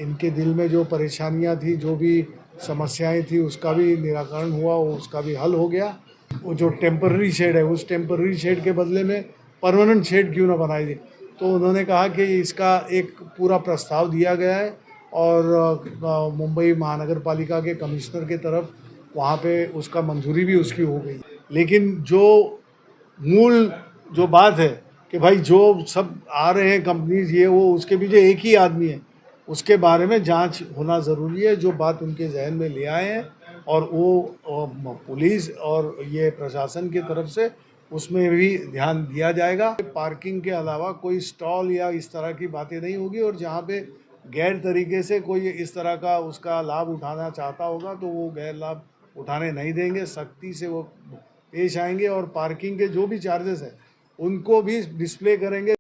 इनके दिल में जो परेशानियां थी, जो भी समस्याएं थी, उसका भी निराकरण हुआ, उसका भी हल हो गया। वो जो टेम्पररी शेड है, उस टेम्पररी शेड के बदले में परमानेंट शेड क्यों ना बनाई दे। तो उन्होंने कहा कि इसका एक पूरा प्रस्ताव दिया गया है और मुंबई महानगर पालिका के कमिश्नर के तरफ वहाँ पे उसका मंजूरी भी उसकी हो गई। लेकिन जो मूल जो बात है कि भाई जो सब आ रहे हैं कंपनीज ये वो, उसके पीछे एक ही आदमी है, उसके बारे में जांच होना ज़रूरी है। जो बात उनके जहन में ले आए हैं और वो पुलिस और ये प्रशासन की तरफ से उसमें भी ध्यान दिया जाएगा। पार्किंग के अलावा कोई स्टॉल या इस तरह की बातें नहीं होगी, और जहाँ पे गैर तरीके से कोई इस तरह का उसका लाभ उठाना चाहता होगा तो वो गैर लाभ उठाने नहीं देंगे, सख्ती से वो पेश आएंगे और पार्किंग के जो भी चार्जेस हैं उनको भी डिस्प्ले करेंगे।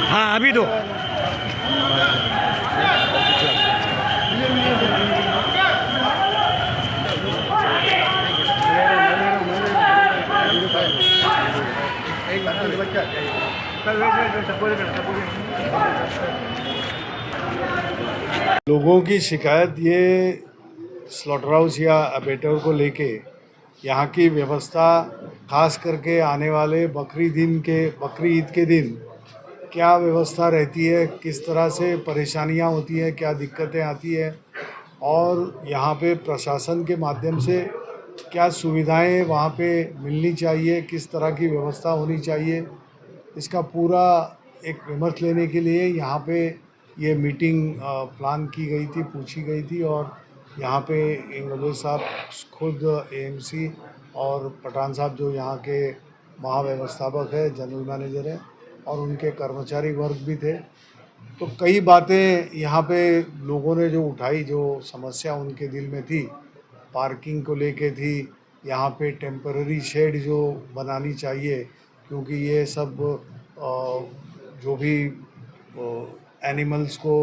हाँ अभी दो। लोगों की शिकायत ये स्लॉटर हाउस या अबेटर को लेके यहाँ की व्यवस्था, खास करके आने वाले बकरी ईद के दिन क्या व्यवस्था रहती है, किस तरह से परेशानियाँ होती है, क्या दिक्कतें आती है, और यहाँ पे प्रशासन के माध्यम से क्या सुविधाएं वहाँ पे मिलनी चाहिए, किस तरह की व्यवस्था होनी चाहिए, इसका पूरा एक विमर्श लेने के लिए यहाँ पे ये मीटिंग प्लान की गई थी, पूछी गई थी। और यहाँ पे इंगलोई साहब खुद एएमसी और पठान साहब जो यहाँ के महाव्यवस्थापक है, जनरल मैनेजर है, और उनके कर्मचारी वर्ग भी थे। तो कई बातें यहाँ पे लोगों ने जो उठाई, जो समस्या उनके दिल में थी, पार्किंग को लेके थी, यहाँ पे टेम्पररी शेड जो बनानी चाहिए, क्योंकि ये सब जो भी एनिमल्स को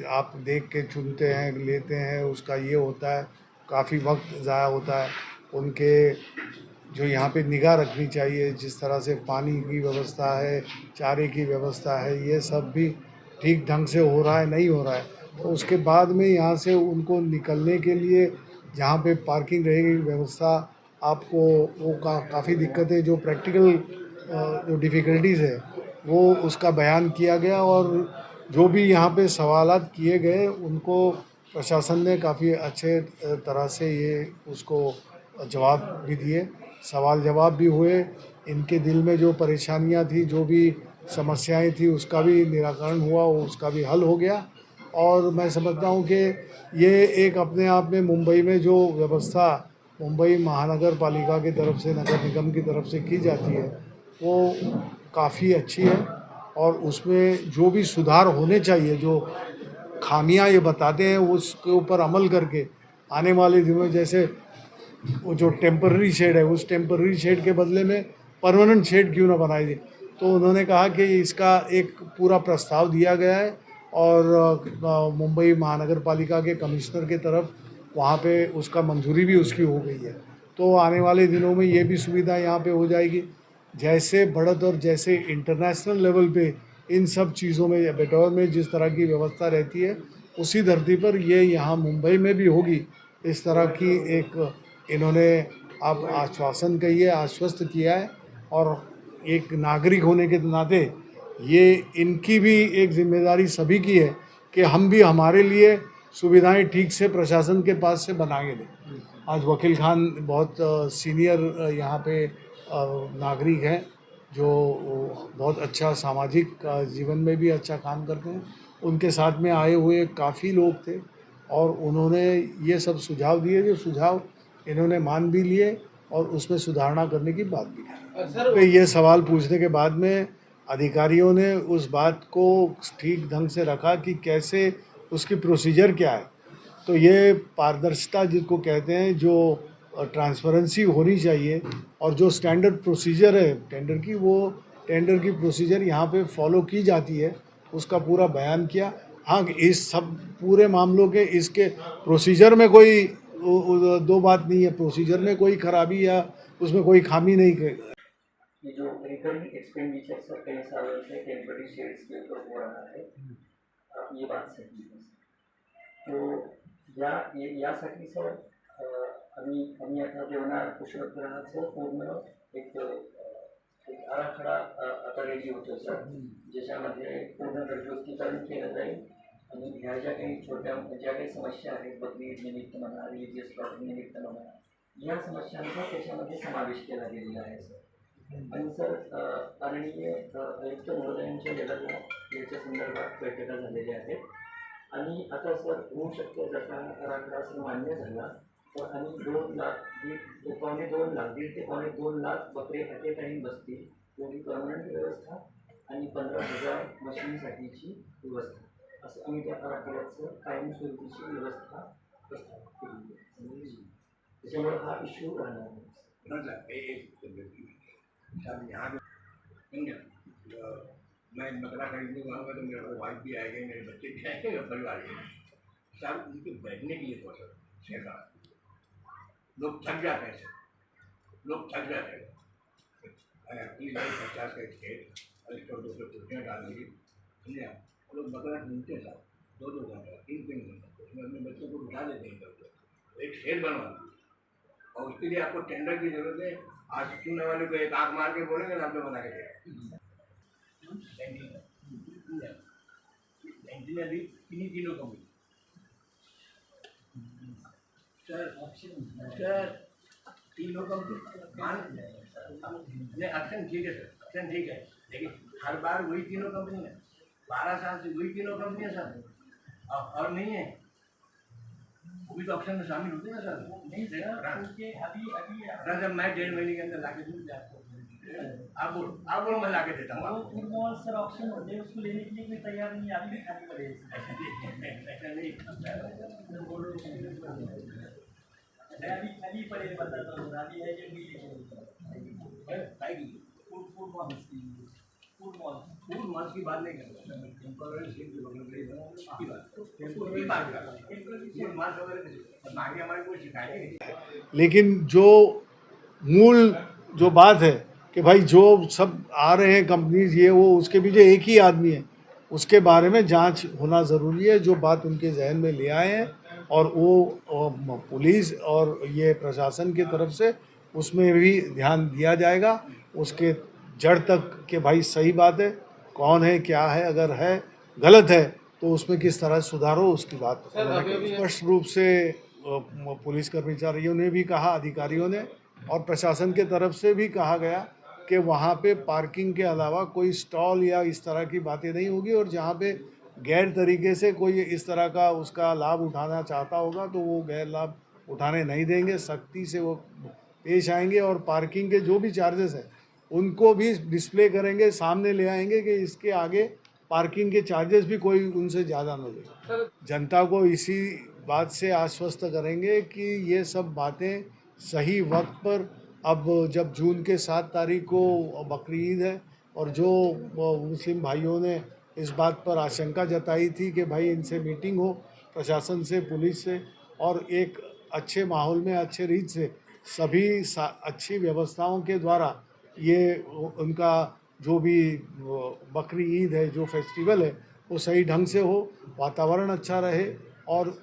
आप देख के चुनते हैं, लेते हैं, उसका ये होता है, काफ़ी वक्त ज़ाया होता है। उनके जो यहाँ पे निगाह रखनी चाहिए, जिस तरह से पानी की व्यवस्था है, चारे की व्यवस्था है, ये सब भी ठीक ढंग से हो रहा है, नहीं हो रहा है। तो उसके बाद में यहाँ से उनको निकलने के लिए जहाँ पे पार्किंग रहेगी व्यवस्था, आपको वो काफ़ी दिक्कतें, जो प्रैक्टिकल जो डिफ़िकल्टीज़ है वो उसका बयान किया गया। और जो भी यहाँ पे सवालात किए गए उनको प्रशासन ने काफ़ी अच्छे तरह से ये उसको जवाब भी दिए, सवाल जवाब भी हुए। इनके दिल में जो परेशानियाँ थी, जो भी समस्याएं थी, उसका भी निराकरण हुआ, उसका भी हल हो गया। और मैं समझता हूँ कि ये एक अपने आप में मुंबई में जो व्यवस्था मुंबई महानगर पालिका की तरफ से, नगर निगम की तरफ से की जाती है, वो काफ़ी अच्छी है। और उसमें जो भी सुधार होने चाहिए, जो खामियां ये बताते हैं, उसके ऊपर अमल करके आने वाले दिनों में, जैसे वो जो टेम्पररी शेड है, उस टेम्पररी शेड के बदले में परमानेंट शेड क्यों ना बनाई दे। तो उन्होंने कहा कि इसका एक पूरा प्रस्ताव दिया गया है और मुंबई महानगर पालिका के कमिश्नर के तरफ वहाँ पे उसका मंजूरी भी उसकी हो गई है। तो आने वाले दिनों में ये भी सुविधा यहाँ पे हो जाएगी। जैसे बढ़त और जैसे इंटरनेशनल लेवल पे इन सब चीज़ों में, बेटौर में जिस तरह की व्यवस्था रहती है, उसी धरती पर ये यहाँ मुंबई में भी होगी। इस तरह की एक इन्होंने अब आश्वासन कहिए, आश्वस्त किया है। और एक नागरिक होने के नाते ये इनकी भी एक जिम्मेदारी सभी की है कि हम भी हमारे लिए सुविधाएं ठीक से प्रशासन के पास से बनाएंगे दें। आज वकील खान बहुत सीनियर यहाँ पे नागरिक हैं, जो बहुत अच्छा सामाजिक जीवन में भी अच्छा काम करते हैं। उनके साथ में आए हुए काफ़ी लोग थे और उन्होंने ये सब सुझाव दिए, जो सुझाव इन्होंने मान भी लिए और उसमें सुधारणा करने की बात भी की। तो ये सवाल पूछने के बाद में अधिकारियों ने उस बात को ठीक ढंग से रखा कि कैसे उसकी प्रोसीजर क्या है। तो ये पारदर्शिता जिसको कहते हैं, जो ट्रांसपेरेंसी होनी चाहिए, और जो स्टैंडर्ड प्रोसीजर है टेंडर की, वो टेंडर की प्रोसीजर यहाँ पे फॉलो की जाती है। उसका पूरा बयान किया। हाँ, इस सब पूरे मामलों के इसके प्रोसीजर में कोई दो बात नहीं है, प्रोसीजर में कोई खराबी या उसमें कोई खामी नहीं। ये जो रिकरिंग एक्सपेंडिचर सर कई सालों से टेम्पररी शेड्स के ऊपर हो रहा है, ये बात सही है। तो यासाठी सर आम्ही आता जेवणा पुष्पग्रहाचं पूर्ण एक आराखडा आता रेडी होतो सर, ज्याच्यामध्ये पूर्ण दर्जोक्तीकरण केलं जाईल आणि ह्या ज्या काही छोट्या ज्या काही समस्या आहेत, बकरी ईद निमित्त म्हणा, रिलीजियस स्लॉटर निमित्त म्हणा, या समस्यांचा त्याच्यामध्ये समावेश केला गेलेला आहे सर. आणि सर आदरणीय आयुक्त महोदयांच्या वेळेला याच्या संदर्भात बैठका झालेल्या आहेत आणि आता सर होऊ शकतो जसा आराखडा सर मान्य झाला तर आणि 2 लाख पावणे 2 लाख दीड ते पावणे 2 लाख बकरे ॲट ए टाईम बसतील, एवढी परमनंट व्यवस्था आणि 15,000 मशीनसाठीची व्यवस्था, असं आम्ही त्या आराखड्याचं कायमस्वरूपीची व्यवस्था प्रस्तावित केली आहे. त्याच्यामुळे हा इश्यू राहणार नाही. साहब यहाँ पे मैं बकरा खरीदने जाऊँगा तो मेरा वाइफ भी आएगा, मेरे बच्चे भी आएंगे, मेरा परिवार भी आएगा। साहब उनके बैठने के लिए तो सर शेखा लोग थक जाते हैं सर, लोग थक जाते हैं। अपनी लाइफ 50 का खेत और 100-200 कुर्सियाँ डाल दी, समझे आप। लोग बकरा ढूंढते हैं साहब 2-2 घंटा 3-3 घंटा, उसमें अपने बच्चों को बिठा देते हैं इधर, एक शेड बनवा और उसके लिए आपको टेंडर की जरूरत है। आज सुनने वाले को एक आग मार के बोलेंगे ना, आपने बना के दिया इन्हीं तीनों कंपनी सर तीनों कंपनी एक्शन ठीक है सर, एक्शन ठीक है, लेकिन हर बार वही तीनों कंपनी है, 12 साल से वही तीनों कंपनी है सर, और नहीं है वो भी तो ऑप्शन में शामिल होते हैं सर। नहीं सर अभी जब मैं 1.5 महीने के अंदर लाके दूँ आप बोलो मैं लाके देता हूँ। वो सर ऑप्शन होते हैं, उसको लेने के लिए कोई तैयार नहीं, अभी भी खाली पड़े ऐसा नहीं अभी खाली पड़े, बताता हूँ अभी है जो फूड मार्क्स की बात नहीं करता, टेम्पररी सीट की बात कर फूड मार्क्स वगैरह आगे हमारे कोई शिकायत नहीं। लेकिन जो मूल जो बात है कि भाई जो सब आ रहे हैं कंपनीज ये वो, उसके पीछे एक ही आदमी है, उसके बारे में जांच होना ज़रूरी है। जो बात उनके जहन में ले आए हैं और वो पुलिस और ये प्रशासन की तरफ से उसमें भी ध्यान दिया जाएगा, उसके जड़ तक कि भाई सही बात है, कौन है क्या है, अगर है गलत है तो उसमें किस तरह सुधार हो, उसकी बात स्पष्ट रूप से पुलिस कर्मचारियों ने भी कहा, अधिकारियों ने और प्रशासन के तरफ से भी कहा गया कि वहाँ पे पार्किंग के अलावा कोई स्टॉल या इस तरह की बातें नहीं होगी, और जहाँ पे गैर तरीके से कोई इस तरह का उसका लाभ उठाना चाहता होगा तो वो गैर लाभ उठाने नहीं देंगे, सख्ती से वो पेश आएंगे और पार्किंग के जो भी चार्जेस हैं उनको भी डिस्प्ले करेंगे, सामने ले आएंगे कि इसके आगे पार्किंग के चार्जेस भी कोई उनसे ज़्यादा न ले। जनता को इसी बात से आश्वस्त करेंगे कि ये सब बातें सही वक्त पर, अब जब जून के 7 तारीख को बकरी ईद है और जो मुस्लिम भाइयों ने इस बात पर आशंका जताई थी कि भाई इनसे मीटिंग हो प्रशासन से, पुलिस से, और एक अच्छे माहौल में अच्छे रीत से सभी अच्छी व्यवस्थाओं के द्वारा ये उनका जो भी बकरी ईद है, जो फेस्टिवल है, वो सही ढंग से हो, वातावरण अच्छा रहे और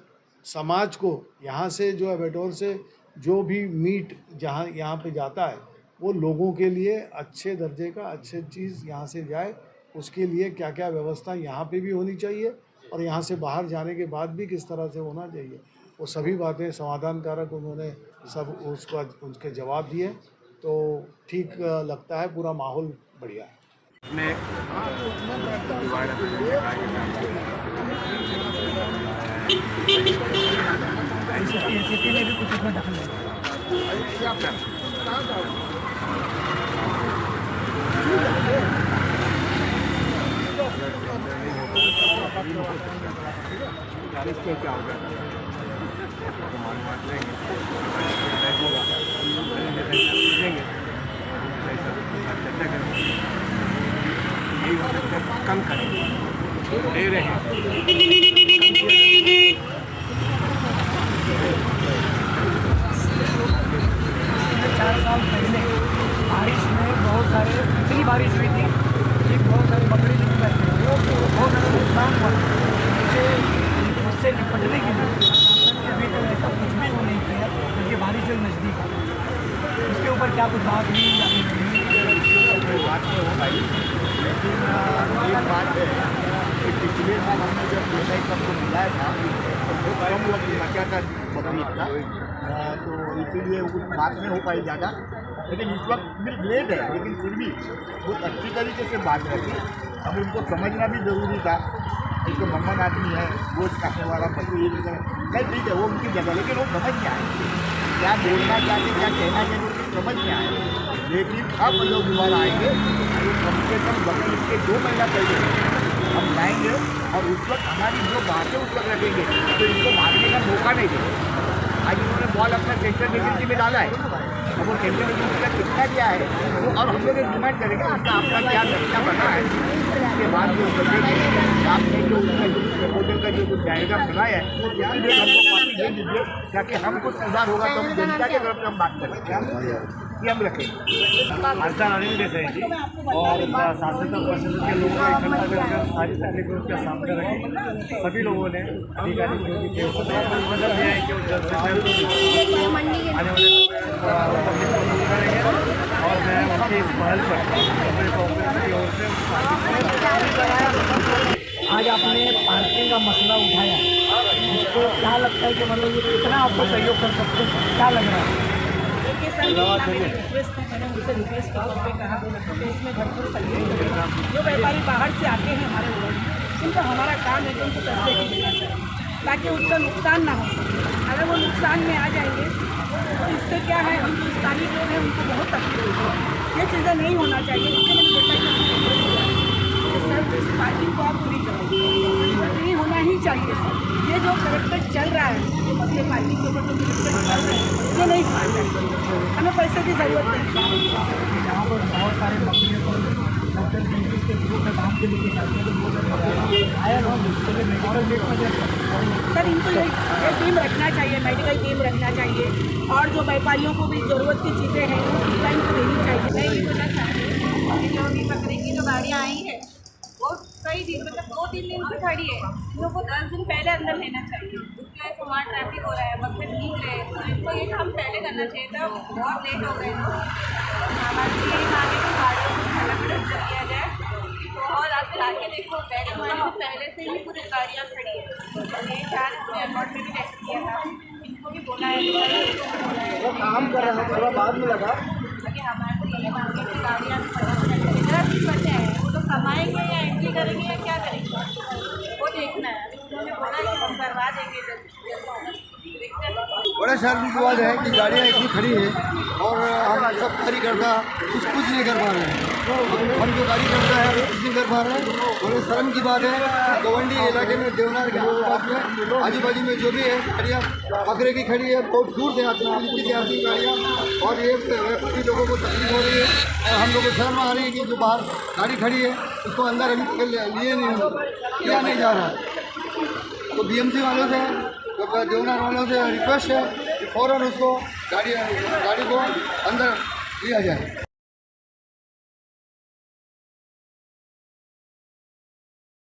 समाज को यहाँ से जो एबेटोर से जो भी मीट जहाँ यहाँ पे जाता है वो लोगों के लिए अच्छे दर्जे का अच्छे चीज़ यहाँ से जाए, उसके लिए क्या क्या व्यवस्था यहाँ पे भी होनी चाहिए और यहाँ से बाहर जाने के बाद भी किस तरह से होना चाहिए, वो सभी बातें समाधानकारक उन्होंने सब उसका उनके जवाब दिए, तो ठीक लगता है, पूरा माहौल बढ़िया है। क्या होगा मालूमात लेंगे चर्चा करेंगे, यही हो सकता है कम करेंगे। ले रहे हैं। 4 साल पहले बारिश में बहुत सारे इतनी बारिश हुई थी कि बहुत सारे बकरी निकल गए, बहुत सारा नुकसान हुआ। उससे निपटने के लिए अभी तक ऐसा कुछ भी वो नहीं किया क्योंकि बारिश जो नज़दीक है। उसके ऊपर क्या कुछ बात हुई या कोई बात नहीं हो पाई, लेकिन एक बात है कि पिछले साल हमने जब व्यवसायिक सबको मिलाया था तो बहुत कम वक्त बचा था बकरीद का, तो इसीलिए कुछ बात नहीं हो पाई ज़्यादा। लेकिन इस वक्त बिल्कुल लेट है, लेकिन फिर भी बहुत अच्छी तरीके से बात रखी। हम उनको समझना भी ज़रूरी था। एक तो मम्मन आदमी है, गोश्त काटने वाला पशु ये नहीं ठीक है, वो उनकी जगह, लेकिन वो समझ में आए क्या बोलना चाहते, क्या कहना चाहते, उनको समझ में आए। लेकिन अब लोग दोबारा आएंगे तो कम से कम बकरीद के 2 महीना पहले हम लाएंगे और उस वक्त हमारी जो बातें उस वक्त रखेंगे तो इनको भागने का मौका नहीं देंगे। आज इन्होंने बॉल अपना सेंट्रल एजेंसी में डाला है, अब वो सेंट्रल एजेंसी का कितना क्या है वो, और हम लोग डिमांड करेंगे उसका आपका क्या नक्शा बना है, उसके बाद जो आपने जो उसका जो प्रपोजल का जो कुछ डायग्राम बनाया है इसलिए हमको कॉपी दे दीजिए ताकि हम कुछ सुधार होगा तो हम जनता के तरफ से हम बात करेंगे, ये हम रखेंगे। खासदार अनिल देसाई जी और शासकीय परिषद के लोगों को इकट्ठा कर सारी तकलीफों का सामना रखें। सभी लोगों ने अधिकारी जो भी थे उसको मतलब दिया है कि वो जल्द से जल्द आने वाले पब्लिक को दूर करेंगे और मैं उनकी इस पहल पर अपने कांग्रेस की ओर से आज आपने पार्किंग का मसला उठाया, उसको क्या लगता है कि मतलब ये कितना आपको सहयोग कर सकते हैं, क्या लग रहा है? देखिए सर, मेरी रिक्वेस्ट है, मैंने उनसे रिक्वेस्ट की उस पर कहा तो इसमें भरपूर सहयोग करेगा। जो व्यापारी बाहर से आते हैं हमारे लोग, उनका हमारा काम है कि उनको पैसे भी देना चाहिए ताकि उसका नुकसान ना हो सके। अगर वो नुकसान में आ जाएंगे तो इससे क्या है, हम जो स्थानीय लोग हैं उनको बहुत तकलीफ होगी। ये चीज़ें नहीं होना चाहिए। इसलिए मैंने देखा कि सर इस पार्किंग को आप पूरी करो, नहीं होना ही चाहिए सर। ये जो करेक्टर चल रहा है, ये मसले पार्किंग के ऊपर जो करेक्टर चल रहा है ये नहीं खाना, हमें पैसे की ज़रूरत नहीं। यहाँ पर बहुत सारे बकरियों को डॉक्टर के ग्रुप में काम के लिए जाते हैं तो बहुत आया ना मेडिकल में सर इनको ये टीम रखना चाहिए, मेडिकल टीम रखना चाहिए और जो व्यापारियों को भी ज़रूरत की चीज़ें हैं वो टाइम को देनी चाहिए। मैं ये बोलना चाहती हूँ कि जो अभी बकरीद की जो गाड़ियाँ आई हैं वो कई दिन मतलब 2-3 दिन से खड़ी है, इन लोग को 10 दिन पहले अंदर लेना चाहिए। उसके वजह से वहाँ ट्रैफिक हो रहा है, बकरे निकल रहे हैं, तो इनको ये काम पहले करना चाहिए था। बहुत लेट हो गए लोग। हमारी यही मांग है कि गाड़ियों को अलग अलग किया जाए। और आप लाके देखो पहले हमारे से पहले से ही पूरी गाड़ियाँ खड़ी है। ये चार एयरपोर्ट में भी टेस्ट किया था, इनको भी बोला है वो काम कर रहे हैं, थोड़ा बाद में लगा कि हमारे से ये मांगे कि गाड़ियाँ इतना भी बचे हैं, वो तो कमाएंगे या एंट्री करेंगे या क्या करेंगे वो देखना है। उन्होंने बोला कि हम करवा देंगे। बड़े शर्म की बात है कि गाड़ियाँ इतनी खड़ी हैं और हम सब कार्यकर्ता कुछ नहीं कर पा रहे हैं। हम जो कार्यकर्ता है वो कुछ नहीं कर पा रहे हैं। बड़े शर्म की बात है। गवंडी इलाके में देवनार के पास में आजू बाजू में जो भी है गाड़ियाँ बकरे की खड़ी है, बहुत दूर से आती हैं, दिल्ली से आती हैं गाड़ियाँ, और ये व्यापारी लोगों को तकलीफ हो रही है और हम लोग को शर्म आ रही है कि जो बाहर गाड़ी खड़ी है उसको अंदर अभी लिए नहीं लिया नहीं जा रहा। तो BMC वालों से देवनार वालों से रिक्वेस्ट है कि फ़ौरन उसको गाड़ी को अंदर लिया जाए।